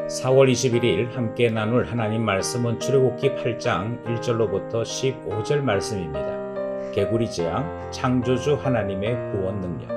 4월 21일 함께 나눌 하나님 말씀은 출애굽기 8장 1절로부터 15절 말씀입니다. 개구리 재앙, 창조주 하나님의 구원 능력.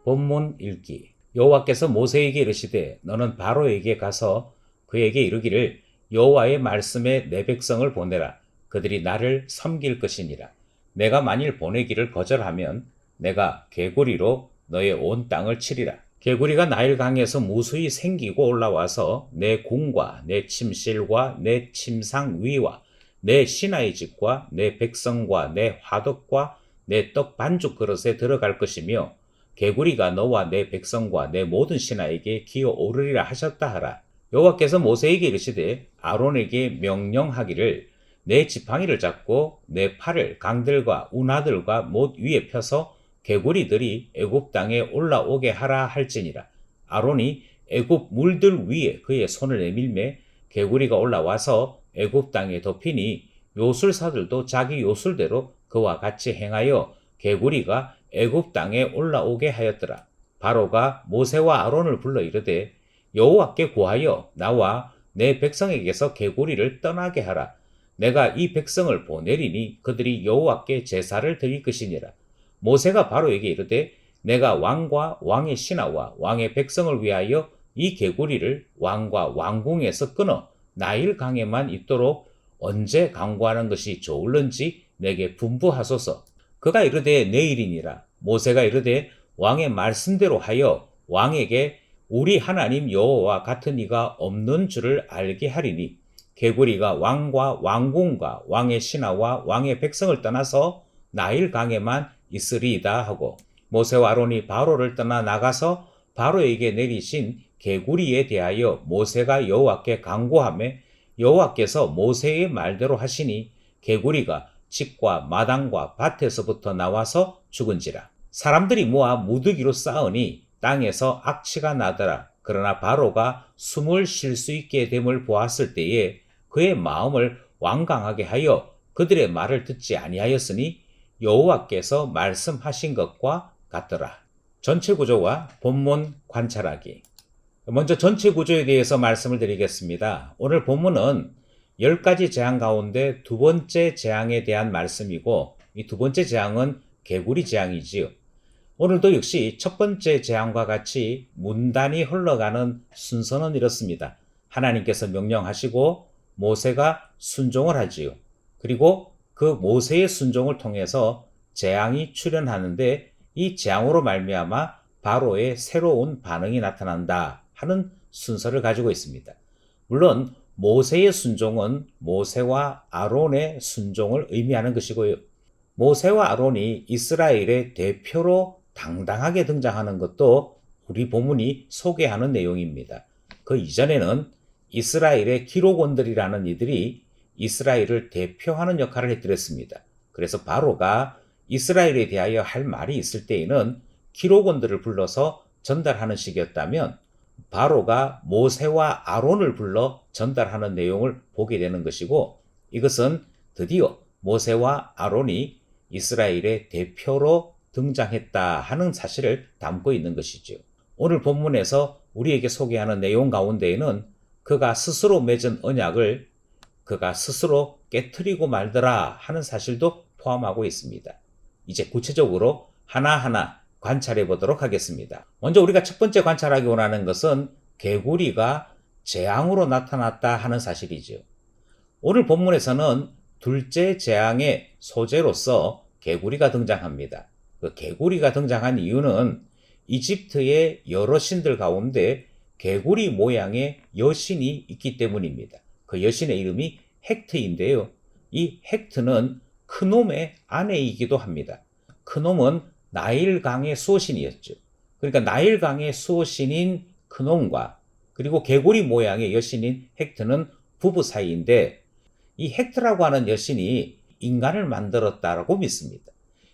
본문 읽기. 여호와께서 모세에게 이르시되 너는 바로에게 가서 그에게 이르기를 여호와의 말씀에 내 백성을 보내라. 그들이 나를 섬길 것이니라. 내가 만일 보내기를 거절하면 내가 개구리로 너의 온 땅을 치리라. 개구리가 나일강에서 무수히 생기고 올라와서 내 궁과 내 침실과 내 침상 위와 내 시나이 집과 내 백성과 내 화덕과 내 떡 반죽 그릇에 들어갈 것이며 개구리가 너와 내 백성과 내 모든 신하에게 기어 오르리라 하셨다 하라. 여호와께서 모세에게 이르시되 아론에게 명령하기를 내 지팡이를 잡고 내 팔을 강들과 운하들과 못 위에 펴서 개구리들이 애굽 땅에 올라오게 하라 할지니라. 아론이 애굽 물들 위에 그의 손을 내밀매 개구리가 올라와서 애굽 땅에 덮이니 요술사들도 자기 요술대로 그와 같이 행하여 개구리가 애굽 땅에 올라오게 하였더라. 바로가 모세와 아론을 불러 이르되 여호와께 구하여 나와 내 백성에게서 개구리를 떠나게 하라. 내가 이 백성을 보내리니 그들이 여호와께 제사를 드릴 것이니라. 모세가 바로에게 이르되 내가 왕과 왕의 신하와 왕의 백성을 위하여 이 개구리를 왕과 왕궁에서 끊어 나일 강에만 있도록 언제 강구하는 것이 좋을는지 내게 분부하소서. 그가 이르되 내일이니라. 모세가 이르되 왕의 말씀대로 하여 왕에게 우리 하나님 여호와와 같은 이가 없는 줄을 알게 하리니 개구리가 왕과 왕궁과 왕의 신하와 왕의 백성을 떠나서 나일 강에만 있으리이다 하고 모세와 아론이 바로를 떠나 나가서 바로에게 내리신 개구리에 대하여 모세가 여호와께 간구하매 여호와께서 모세의 말대로 하시니 개구리가 집과 마당과 밭에서부터 나와서 죽은지라. 사람들이 모아 무더기로 쌓으니 땅에서 악취가 나더라. 그러나 바로가 숨을 쉴 수 있게 됨을 보았을 때에 그의 마음을 완강하게 하여 그들의 말을 듣지 아니하였으니 여호와께서 말씀하신 것과 같더라. 전체 구조와 본문 관찰하기. 먼저 전체 구조에 대해서 말씀을 드리겠습니다. 오늘 본문은 10가지 재앙 가운데 두 번째 재앙에 대한 말씀이고 이 두 번째 재앙은 개구리 재앙이지요. 오늘도 역시 첫 번째 재앙과 같이 문단이 흘러가는 순서는 이렇습니다. 하나님께서 명령하시고 모세가 순종을 하지요. 그리고 그 모세의 순종을 통해서 재앙이 출현하는데 이 재앙으로 말미암아 바로의 새로운 반응이 나타난다 하는 순서를 가지고 있습니다. 물론 모세의 순종은 모세와 아론의 순종을 의미하는 것이고요. 모세와 아론이 이스라엘의 대표로 당당하게 등장하는 것도 우리 본문이 소개하는 내용입니다. 그 이전에는 이스라엘의 기록원들이라는 이들이 이스라엘을 대표하는 역할을 해드렸습니다. 그래서 바로가 이스라엘에 대하여 할 말이 있을 때에는 기록원들을 불러서 전달하는 식이었다면 바로가 모세와 아론을 불러 전달하는 내용을 보게 되는 것이고 이것은 드디어 모세와 아론이 이스라엘의 대표로 등장했다 하는 사실을 담고 있는 것이죠. 오늘 본문에서 우리에게 소개하는 내용 가운데에는 그가 스스로 맺은 언약을 그가 스스로 깨트리고 말더라 하는 사실도 포함하고 있습니다. 이제 구체적으로 하나하나 관찰해 보도록 하겠습니다. 먼저 우리가 첫 번째 관찰하기 원하는 것은 개구리가 재앙으로 나타났다 하는 사실이죠. 오늘 본문에서는 둘째 재앙의 소재로서 개구리가 등장합니다. 그 개구리가 등장한 이유는 이집트의 여러 신들 가운데 개구리 모양의 여신이 있기 때문입니다. 그 여신의 이름이 헥트인데요. 이 헥트는 크놈의 아내이기도 합니다. 크놈은 나일강의 수호신이었죠. 그러니까 나일강의 수호신인 크놈과 그리고 개구리 모양의 여신인 헥트는 부부 사이인데 이 헥트라고 하는 여신이 인간을 만들었다라고 믿습니다.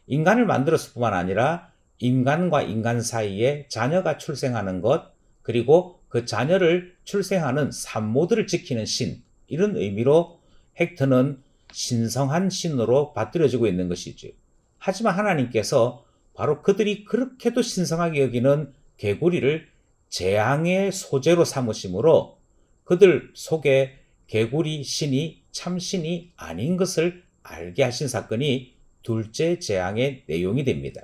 인간을 만들었을 뿐만 아니라 인간과 인간 사이에 자녀가 출생하는 것 그리고 그 자녀를 출생하는 산모들을 지키는 신 이런 의미로 헥트는 신성한 신으로 받들어지고 있는 것이죠. 하지만 하나님께서 바로 그들이 그렇게도 신성하게 여기는 개구리를 재앙의 소재로 삼으심으로 그들 속에 개구리 신이 참신이 아닌 것을 알게 하신 사건이 둘째 재앙의 내용이 됩니다.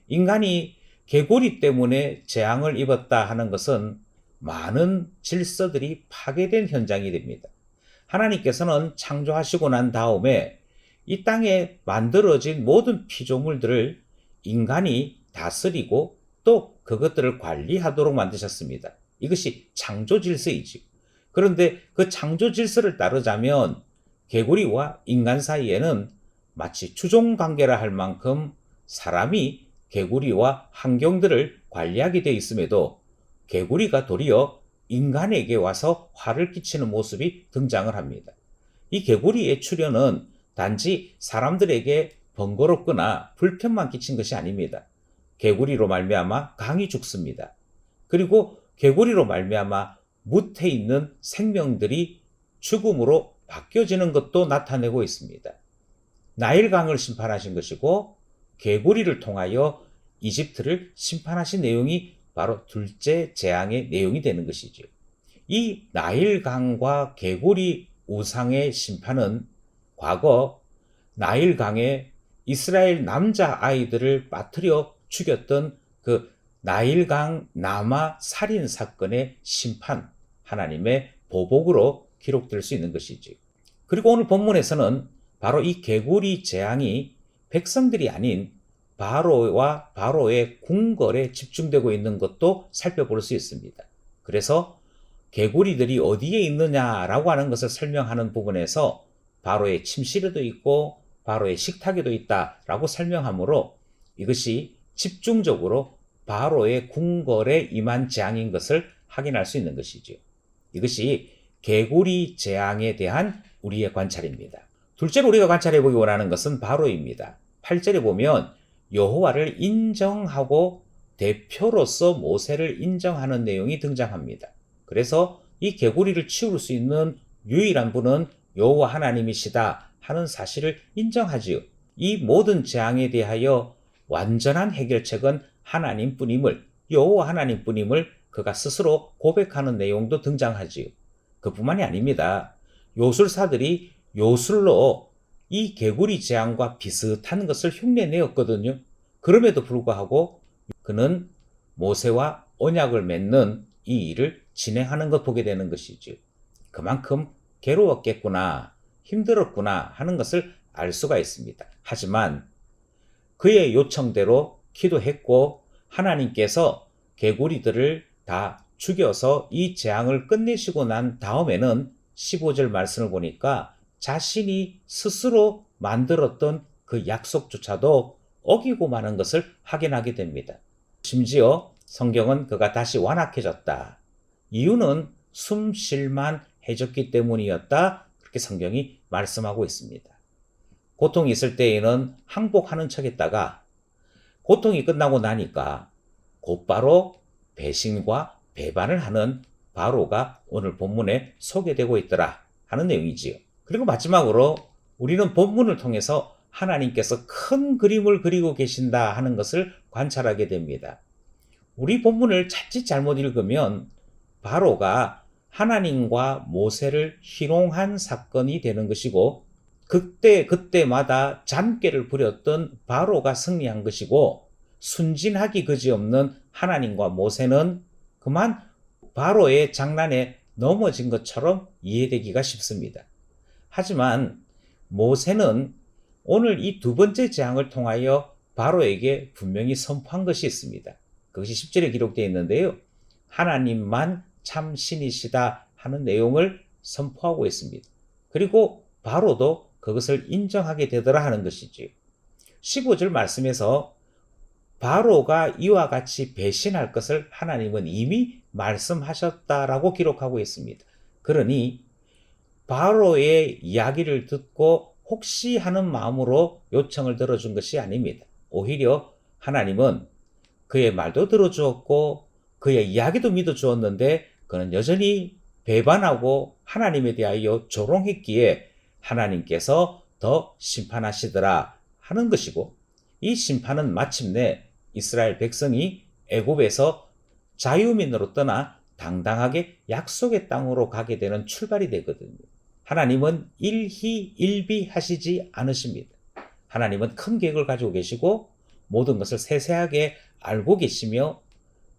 인간이 개구리 때문에 재앙을 입었다 하는 것은 많은 질서들이 파괴된 현장이 됩니다. 하나님께서는 창조하시고 난 다음에 이 땅에 만들어진 모든 피조물들을 인간이 다스리고 또 그것들을 관리하도록 만드셨습니다. 이것이 창조 질서이지. 그런데 그 창조 질서를 따르자면 개구리와 인간 사이에는 마치 주종 관계라 할 만큼 사람이 개구리와 환경들을 관리하게 되어 있음에도 개구리가 도리어 인간에게 와서 화를 끼치는 모습이 등장을 합니다. 이 개구리의 출현은 단지 사람들에게 번거롭거나 불편만 끼친 것이 아닙니다. 개구리로 말미암아 강이 죽습니다. 그리고 개구리로 말미암아 묻혀 있는 생명들이 죽음으로 바뀌어지는 것도 나타내고 있습니다. 나일강을 심판하신 것이고 개구리를 통하여 이집트를 심판하신 내용이 바로 둘째 재앙의 내용이 되는 것이죠. 이 나일강과 개구리 우상의 심판은 과거 나일강에 이스라엘 남자아이들을 빠뜨려 죽였던 그 나일강 남아 살인 사건의 심판, 하나님의 보복으로 기록될 수 있는 것이지. 그리고 오늘 본문에서는 바로 이 개구리 재앙이 백성들이 아닌 바로와 바로의 궁궐에 집중되고 있는 것도 살펴볼 수 있습니다. 그래서 개구리들이 어디에 있느냐라고 하는 것을 설명하는 부분에서 바로의 침실에도 있고 바로의 식탁에도 있다라고 설명하므로 이것이 집중적으로 바로의 궁궐에 임한 재앙인 것을 확인할 수 있는 것이죠. 이것이 개구리 재앙에 대한 우리의 관찰입니다. 둘째로 우리가 관찰해 보기 원하는 것은 바로입니다. 8절에 보면 여호와를 인정하고 대표로서 모세를 인정하는 내용이 등장합니다. 그래서 이 개구리를 치울 수 있는 유일한 분은 여호와 하나님이시다 하는 사실을 인정하지요. 이 모든 재앙에 대하여 완전한 해결책은 하나님뿐임을, 여호와 하나님뿐임을 그가 스스로 고백하는 내용도 등장하지요. 그뿐만이 아닙니다. 요술사들이 요술로 이 개구리 재앙과 비슷한 것을 흉내내었거든요. 그럼에도 불구하고 그는 모세와 언약을 맺는 이 일을 진행하는 것 보게 되는 것이죠. 그만큼 괴로웠겠구나, 힘들었구나 하는 것을 알 수가 있습니다. 하지만 그의 요청대로 기도했고 하나님께서 개구리들을 다 죽여서 이 재앙을 끝내시고 난 다음에는 15절 말씀을 보니까 자신이 스스로 만들었던 그 약속조차도 어기고 마는 것을 확인하게 됩니다. 심지어 성경은 그가 다시 완악해졌다. 이유는 숨 쉴만 해졌기 때문이었다. 그렇게 성경이 말씀하고 있습니다. 고통이 있을 때에는 항복하는 척했다가 고통이 끝나고 나니까 곧바로 배신과 배반을 하는 바로가 오늘 본문에 소개되고 있더라 하는 내용이지요. 그리고 마지막으로 우리는 본문을 통해서 하나님께서 큰 그림을 그리고 계신다 하는 것을 관찰하게 됩니다. 우리 본문을 자칫 잘못 읽으면 바로가 하나님과 모세를 희롱한 사건이 되는 것이고 그때마다 잔꾀를 부렸던 바로가 승리한 것이고 순진하기 그지없는 하나님과 모세는 그만 바로의 장난에 넘어진 것처럼 이해되기가 쉽습니다. 하지만 모세는 오늘 이 두 번째 재앙을 통하여 바로에게 분명히 선포한 것이 있습니다. 그것이 10절에 기록되어 있는데요. 하나님만 참 신이시다 하는 내용을 선포하고 있습니다. 그리고 바로도 그것을 인정하게 되더라 하는 것이지요. 15절 말씀에서 바로가 이와 같이 배신할 것을 하나님은 이미 말씀하셨다라고 기록하고 있습니다. 그러니 바로의 이야기를 듣고 혹시 하는 마음으로 요청을 들어준 것이 아닙니다. 오히려 하나님은 그의 말도 들어주었고 그의 이야기도 믿어주었는데 그는 여전히 배반하고 하나님에 대하여 조롱했기에 하나님께서 더 심판하시더라 하는 것이고 이 심판은 마침내 이스라엘 백성이 애굽에서 자유민으로 떠나 당당하게 약속의 땅으로 가게 되는 출발이 되거든요. 하나님은 일희일비하시지 않으십니다. 하나님은 큰 계획을 가지고 계시고 모든 것을 세세하게 알고 계시며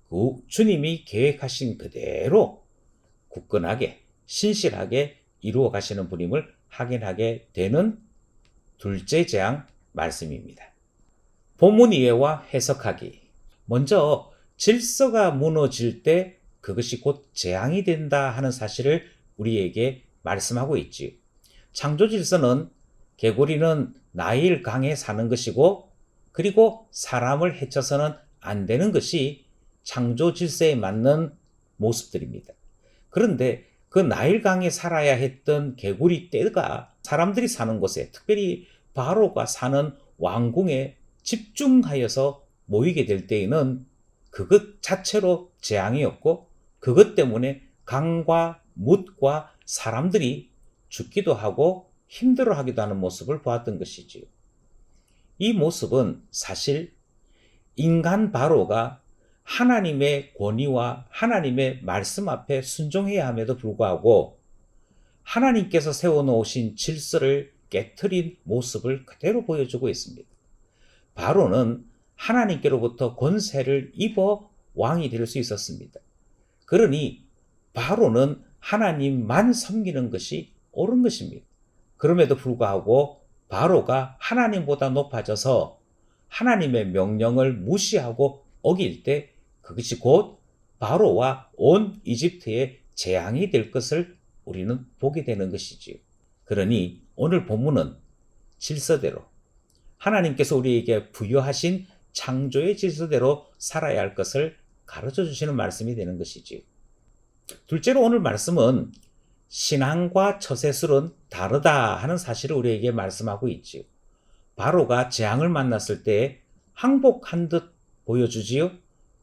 그 주님이 계획하신 그대로 굳건하게 신실하게 이루어 가시는 분임을 확인하게 되는 둘째 재앙 말씀입니다. 본문 이해와 해석하기. 먼저 질서가 무너질 때 그것이 곧 재앙이 된다 하는 사실을 우리에게 말씀하고 있지요. 창조 질서는 개구리는 나일 강에 사는 것이고 그리고 사람을 해쳐서는 안 되는 것이 창조 질서에 맞는 모습들입니다. 그런데 그 나일 강에 살아야 했던 개구리 떼가 사람들이 사는 곳에, 특별히 바로가 사는 왕궁에 집중하여서 모이게 될 때에는 그것 자체로 재앙이었고 그것 때문에 강과 뭇과 사람들이 죽기도 하고 힘들어하기도 하는 모습을 보았던 것이지요. 이 모습은 사실 인간 바로가 하나님의 권위와 하나님의 말씀 앞에 순종해야 함에도 불구하고 하나님께서 세워놓으신 질서를 깨트린 모습을 그대로 보여주고 있습니다. 바로는 하나님께로부터 권세를 입어 왕이 될 수 있었습니다. 그러니 바로는 하나님만 섬기는 것이 옳은 것입니다. 그럼에도 불구하고 바로가 하나님보다 높아져서 하나님의 명령을 무시하고 어길 때 그것이 곧 바로와 온 이집트의 재앙이 될 것을 우리는 보게 되는 것이지요. 그러니 오늘 본문은 질서대로 하나님께서 우리에게 부여하신 창조의 질서대로 살아야 할 것을 가르쳐 주시는 말씀이 되는 것이지요. 둘째로 오늘 말씀은 신앙과 처세술은 다르다 하는 사실을 우리에게 말씀하고 있지요. 바로가 재앙을 만났을 때 항복한 듯 보여주지요.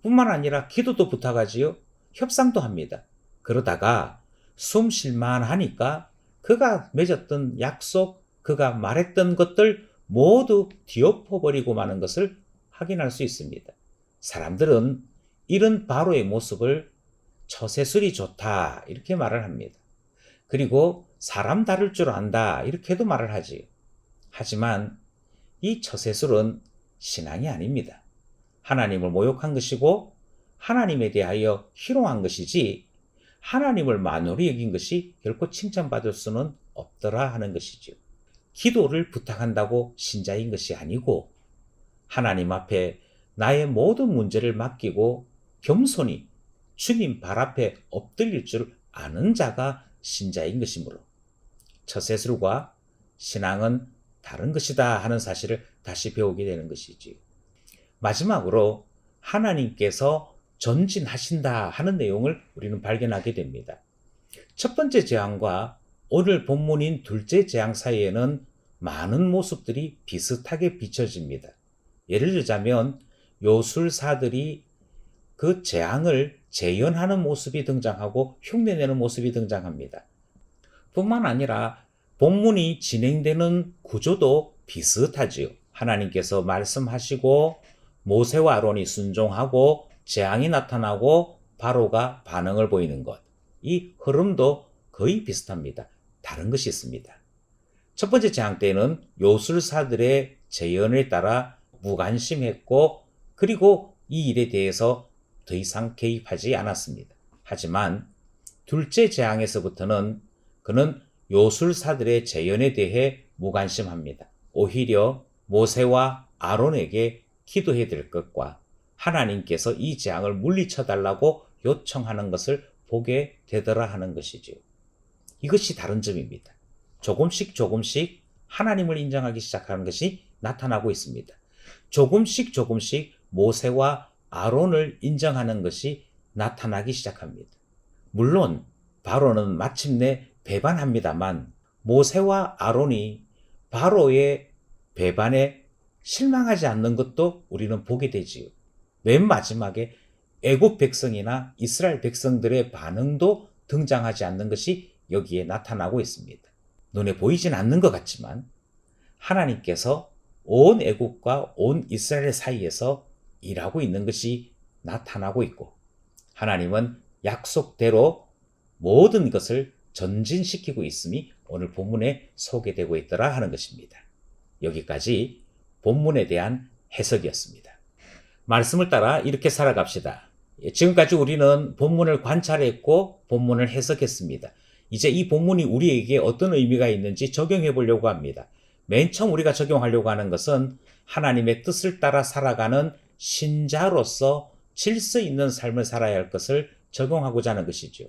뿐만 아니라 기도도 부탁하지요. 협상도 합니다. 그러다가 숨 쉴만 하니까 그가 맺었던 약속, 그가 말했던 것들 모두 뒤엎어버리고 마는 것을 확인할 수 있습니다. 사람들은 이런 바로의 모습을 처세술이 좋다 이렇게 말을 합니다. 그리고 사람 다룰 줄 안다 이렇게도 말을 하지요. 하지만 이 처세술은 신앙이 아닙니다. 하나님을 모욕한 것이고 하나님에 대하여 희롱한 것이지 하나님을 만홀히 여긴 것이 결코 칭찬받을 수는 없더라 하는 것이죠. 기도를 부탁한다고 신자인 것이 아니고 하나님 앞에 나의 모든 문제를 맡기고 겸손히 주님 발 앞에 엎드릴 줄 아는 자가 신자인 것이므로 처세술과 신앙은 다른 것이다 하는 사실을 다시 배우게 되는 것이지요. 마지막으로 하나님께서 전진하신다 하는 내용을 우리는 발견하게 됩니다. 첫 번째 재앙과 오늘 본문인 둘째 재앙 사이에는 많은 모습들이 비슷하게 비춰집니다. 예를 들자면 요술사들이 그 재앙을 재현하는 모습이 등장하고 흉내내는 모습이 등장합니다. 뿐만 아니라 본문이 진행되는 구조도 비슷하지요. 하나님께서 말씀하시고 모세와 아론이 순종하고 재앙이 나타나고 바로가 반응을 보이는 것. 이 흐름도 거의 비슷합니다. 다른 것이 있습니다. 첫 번째 재앙 때는 요술사들의 재연에 따라 무관심했고 그리고 이 일에 대해서 더 이상 개입하지 않았습니다. 하지만 둘째 재앙에서부터는 그는 요술사들의 재연에 대해 무관심합니다. 오히려 모세와 아론에게 기도해야 될 것과 하나님께서 이 재앙을 물리쳐 달라고 요청하는 것을 보게 되더라 하는 것이지요. 이것이 다른 점입니다. 조금씩 하나님을 인정하기 시작하는 것이 나타나고 있습니다. 조금씩 모세와 아론을 인정하는 것이 나타나기 시작합니다. 물론 바로는 마침내 배반합니다만 모세와 아론이 바로의 배반에 실망하지 않는 것도 우리는 보게 되지요. 맨 마지막에 애굽 백성이나 이스라엘 백성들의 반응도 등장하지 않는 것이 여기에 나타나고 있습니다. 눈에 보이진 않는 것 같지만 하나님께서 온 애굽과 온 이스라엘 사이에서 일하고 있는 것이 나타나고 있고 하나님은 약속대로 모든 것을 전진시키고 있음이 오늘 본문에 소개되고 있더라 하는 것입니다. 여기까지 본문에 대한 해석이었습니다. 말씀을 따라 이렇게 살아갑시다. 지금까지 우리는 본문을 관찰했고 본문을 해석했습니다. 이제 이 본문이 우리에게 어떤 의미가 있는지 적용해 보려고 합니다. 맨 처음 우리가 적용하려고 하는 것은 하나님의 뜻을 따라 살아가는 신자로서 질서 있는 삶을 살아야 할 것을 적용하고자 하는 것이죠.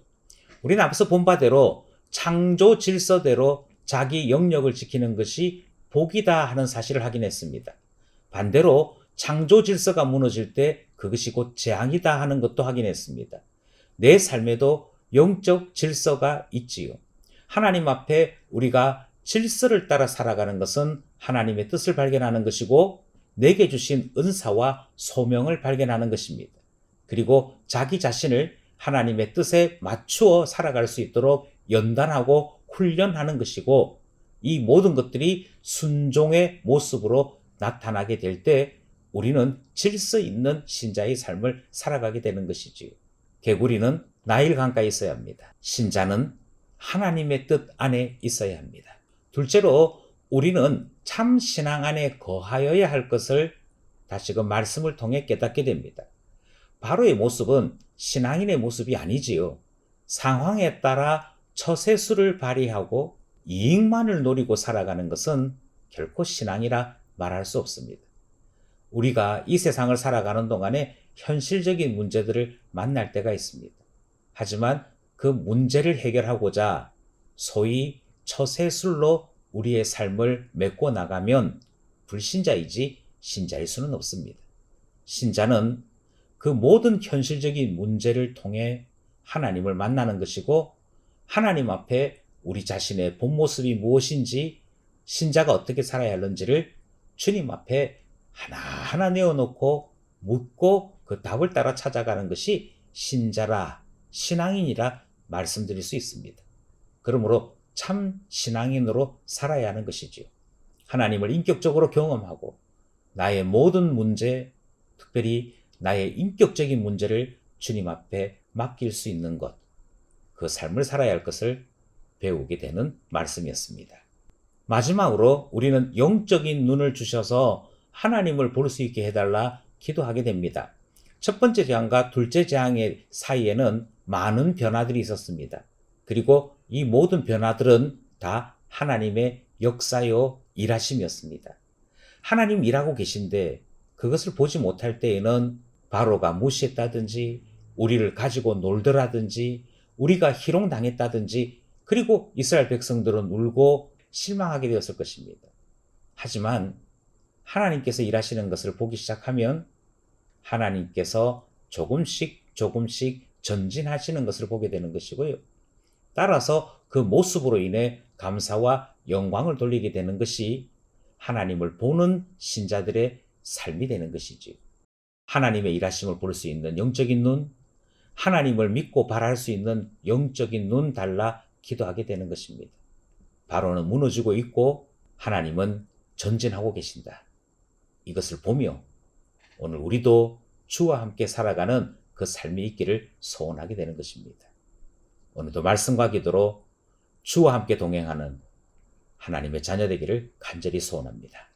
우리는 앞서 본 바대로 창조 질서대로 자기 영역을 지키는 것이 복이다 하는 사실을 확인했습니다. 반대로 창조 질서가 무너질 때 그것이 곧 재앙이다 하는 것도 확인했습니다. 내 삶에도 영적 질서가 있지요. 하나님 앞에 우리가 질서를 따라 살아가는 것은 하나님의 뜻을 발견하는 것이고 내게 주신 은사와 소명을 발견하는 것입니다. 그리고 자기 자신을 하나님의 뜻에 맞추어 살아갈 수 있도록 연단하고 훈련하는 것이고 이 모든 것들이 순종의 모습으로 나타나게 될 때 우리는 질서 있는 신자의 삶을 살아가게 되는 것이지요. 개구리는 나일 강가에 있어야 합니다. 신자는 하나님의 뜻 안에 있어야 합니다. 둘째로 우리는 참 신앙 안에 거하여야 할 것을 다시금 말씀을 통해 깨닫게 됩니다. 바로의 모습은 신앙인의 모습이 아니지요. 상황에 따라 처세술을 발휘하고 이익만을 노리고 살아가는 것은 결코 신앙이라 말할 수 없습니다. 우리가 이 세상을 살아가는 동안에 현실적인 문제들을 만날 때가 있습니다. 하지만 그 문제를 해결하고자 소위 처세술로 우리의 삶을 메꿔 나가면 불신자이지 신자일 수는 없습니다. 신자는 그 모든 현실적인 문제를 통해 하나님을 만나는 것이고 하나님 앞에 우리 자신의 본 모습이 무엇인지 신자가 어떻게 살아야 하는지를 주님 앞에 하나하나 내어놓고 묻고 그 답을 따라 찾아가는 것이 신자라 신앙인이라 말씀드릴 수 있습니다. 그러므로 참 신앙인으로 살아야 하는 것이지요. 하나님을 인격적으로 경험하고 나의 모든 문제, 특별히 나의 인격적인 문제를 주님 앞에 맡길 수 있는 것, 그 삶을 살아야 할 것을 배우게 되는 말씀이었습니다. 마지막으로 우리는 영적인 눈을 주셔서 하나님을 볼 수 있게 해달라 기도하게 됩니다. 첫 번째 재앙과 둘째 재앙의 사이에는 많은 변화들이 있었습니다. 그리고 이 모든 변화들은 다 하나님의 역사요 일하심이었습니다. 하나님 일하고 계신데 그것을 보지 못할 때에는 바로가 무시했다든지 우리를 가지고 놀더라든지 우리가 희롱당했다든지 그리고 이스라엘 백성들은 울고 실망하게 되었을 것입니다. 하지만 하나님께서 일하시는 것을 보기 시작하면 하나님께서 조금씩 전진하시는 것을 보게 되는 것이고요. 따라서 그 모습으로 인해 감사와 영광을 돌리게 되는 것이 하나님을 보는 신자들의 삶이 되는 것이지요. 하나님의 일하심을 볼 수 있는 영적인 눈, 하나님을 믿고 바랄 수 있는 영적인 눈 달라 기도하게 되는 것입니다. 바로는 무너지고 있고 하나님은 전진하고 계신다. 이것을 보며 오늘 우리도 주와 함께 살아가는 그 삶이 있기를 소원하게 되는 것입니다. 오늘도 말씀과 기도로 주와 함께 동행하는 하나님의 자녀 되기를 간절히 소원합니다.